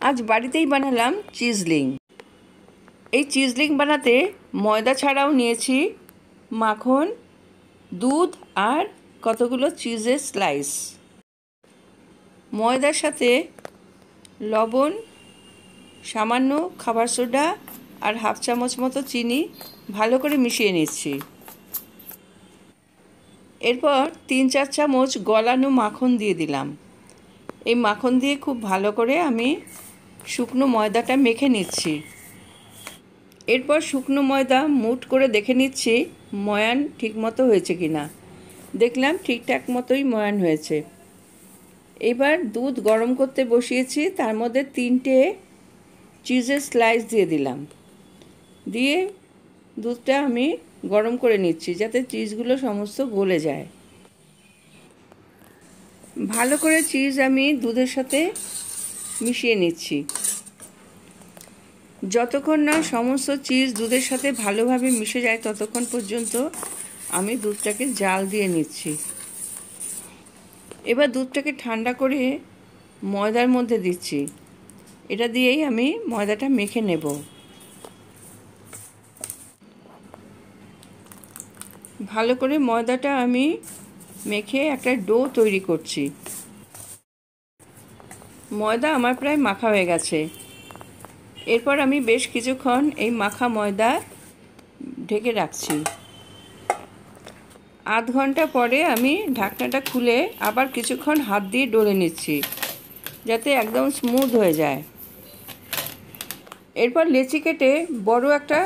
আজ বাড়িতেই বানালাম চিজলিং। এই চিজলিং বানাতে ময়দা ছাড়াও নিয়েছি মাখন, দুধ আর কতগুলো চিজের স্লাইস। ময়দার সাথে লবণ, সামান্য খাবার সোডা আর হাফ চামচ মতো চিনি ভালো করে মিশিয়ে নিচ্ছি। এরপর 3-4 চামচ গলানো মাখন দিয়ে দিলাম। এই মাখন দিয়ে খুব ভালো করে আমি শুকনো ময়দাটা মেখে নিচ্ছি। এরপর শুকনো ময়দা মুঠ করে দেখে নিচ্ছি ময়ান ঠিকমতো হয়েছে কিনা। দেখলাম ঠিকঠাক মতোই ময়ান হয়েছে। এবার দুধ গরম করতে বসিয়েছি, তার মধ্যে 3টে চিজের স্লাইস দিয়ে দিলাম। দিয়ে দুধটা আমি গরম করে নিচ্ছি যাতে চিজগুলো সমস্ত গলে যায়। ভালো করে চিজ আমি দুধের সাথে মিশিয়ে নিচ্ছি। যতক্ষণ না সমস্ত চিজ দুধের সাথে ভালোভাবে মিশে যায় ততক্ষণ পর্যন্ত আমি দুধটাকে জাল দিয়ে নিচ্ছি। এবার দুধটাকে ঠান্ডা করে ময়দার মধ্যে দিচ্ছি। এটা দিয়েই আমি ময়দাটা মেখে নেব। ভালো করে ময়দাটা আমি মেখে একটা ডো তৈরি করছি। ময়দা আমার প্রায় মাখা হয়ে গেছে। এরপর আমি বেশ কিছুক্ষণ এই মাখা ময়দা ঢেকে রাখছি। আধ ঘন্টা পরে আমি ঢাকনাটা খুলে আবার কিছুক্ষণ হাত দিয়ে ডলে নিচ্ছি যাতে একদম স্মুথ হয়ে যায়। এরপর লেচি কেটে বড় একটা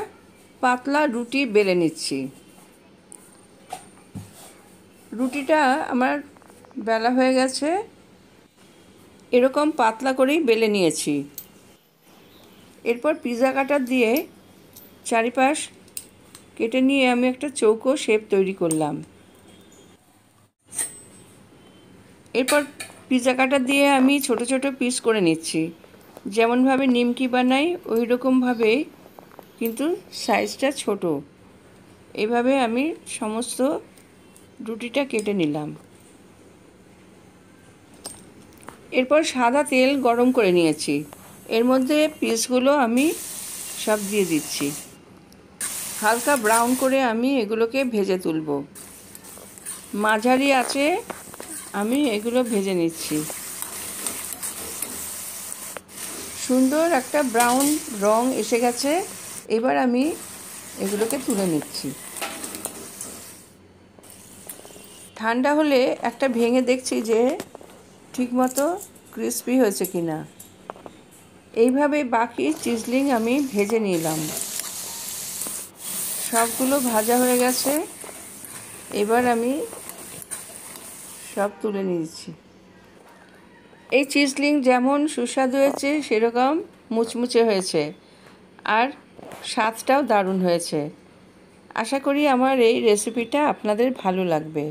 পাতলা রুটি বেলে নিচ্ছি। রুটিটা আমার বেলা হয়ে গেছে, এরকম পাতলা করেই বেলে নিয়েছি। এরপর পিৎজা কাটার দিয়ে চারিপাশ কেটে নিয়ে আমি একটা চৌকো শেপ তৈরি করলাম। এরপর পিৎজা কাটার দিয়ে আমি ছোট ছোট পিস করে নিচ্ছি। যেমনভাবে নিমকি বানাই ওই রকমভাবেই, কিন্তু সাইজটা ছোট। এভাবে আমি সমস্ত রুটিটা কেটে নিলাম। এরপর সাদা তেল গরম করে নিয়েছি। এর মধ্যে পিসগুলো আমি সব দিয়ে দিচ্ছি। হালকা ব্রাউন করে আমি এগুলোকে ভেজে তুলব। মাঝারি আঁচে আমি এগুলো ভেজে নিচ্ছি। সুন্দর একটা ব্রাউন রং এসে গেছে। এবার আমি এগুলোকে তুলে নিচ্ছি। ঠান্ডা হলে একটা ভেঙে দেখছি যে ঠিকমতো ক্রিস্পি হয়েছে কিনা। এইভাবে বাকি চিজলিং আমি ভেজে নিলাম। সবগুলো ভাজা হয়ে গেছে। এবার আমি সব তুলে নিয়েছি। এই চিজলিং যেমন সুস্বাদু হয়েছে সেরকম মুচমুচে হয়েছে আর স্বাদটাও দারুণ হয়েছে। আশা করি আমার এই রেসিপিটা আপনাদের ভালো লাগবে।